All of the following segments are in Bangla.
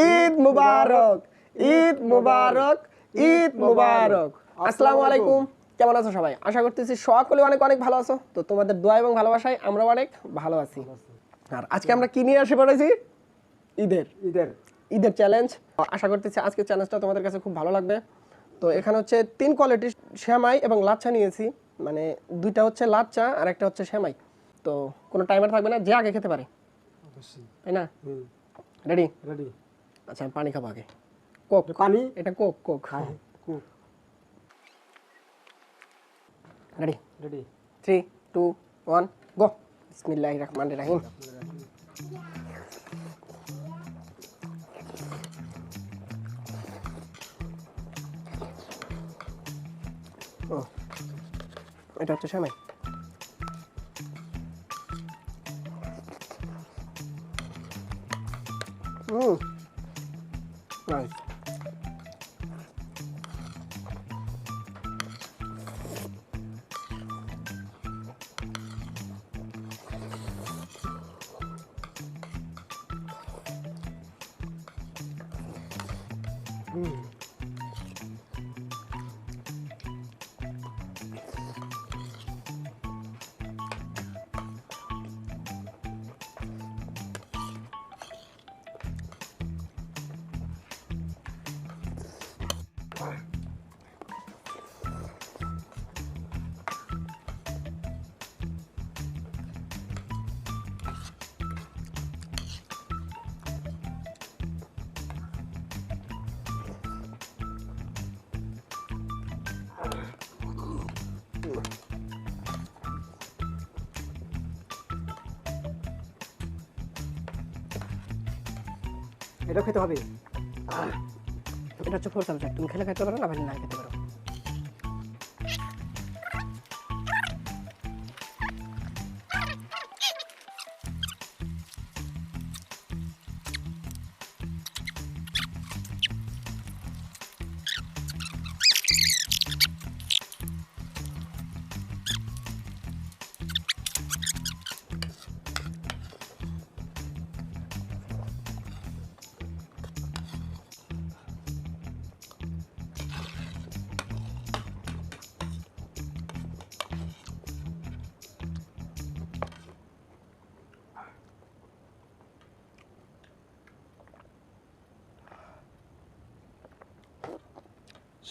ঈদ মুবারক, ঈদ মুবারক, ঈদ মুবারক। আসসালামু আলাইকুম, কেমন আছো সবাই? আশা করতেছি সকলে অনেক অনেক ভালো আছো। তো তোমাদের দোয়া এবং ভালোবাসায় আমরা অনেক ভালো আছি। আর আজকে আমরা কি নিয়ে এসে পড়েছি? ঈদের চ্যালেঞ্জ। আশা করতেছি আজকের চ্যালেঞ্জটা তোমাদের কাছে খুব ভালো লাগবে। তো এখানে হচ্ছে 3 কোয়ালিটির সেমাই এবং লাচ্ছা নিয়েছি, মানে দুইটা হচ্ছে লাচ্ছা আর একটা হচ্ছে সেমাই। তো কোনো টাইমার থাকবে না, যে আগে খেতে পারে, তাই না? রেডি? আচ্ছা, আমি পানি খাবো আগে। কোক পানি, এটা কোক। Coke ready? 3 2 1 গো। বিসমিল্লাহির রহমানির রহিম। ও, এটা হচ্ছে সেমাই। নাইস। এটা খেতে হবে। এটা হচ্ছে 4 সাবজেক্ট, তুমি খেলে খেতে পারো, না ভাই না খেতে পারো।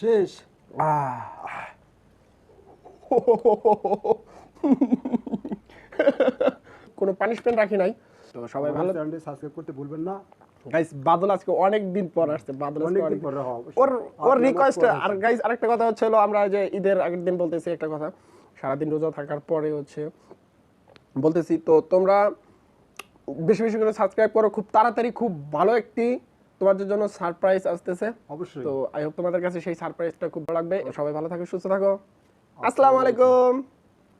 শেষ। কোনো পানিশমেন্ট রাখি নাই। তো সবাই ভালো, চ্যানেলটি সাবস্ক্রাইব করতে ভুলবেন না। গাইস, বাদল আজকে অনেক দিন পর আসছে। বাদল আজকে অনেক দিন পরে ওর রিকোয়েস্ট। আর গাইস, আরেকটা কথা হচ্ছে আমরা যে ঈদের আগের দিন বলতেছি একটা কথা, সারাদিন রোজা থাকার পরে হচ্ছে বলতেছি, তো তোমরা বেশি বেশি করে সাবস্ক্রাইব করো। খুব তাড়াতাড়ি খুব ভালো একটি তোমাদের জন্য সারপ্রাইজ আসতেছে অবশ্যই। তো আই হোপ তোমাদের কাছে সেই সারপ্রাইজটা খুব ভালো লাগবে। সবাই ভালো থাকো, সুস্থ থাকো। আসসালামু আলাইকুম।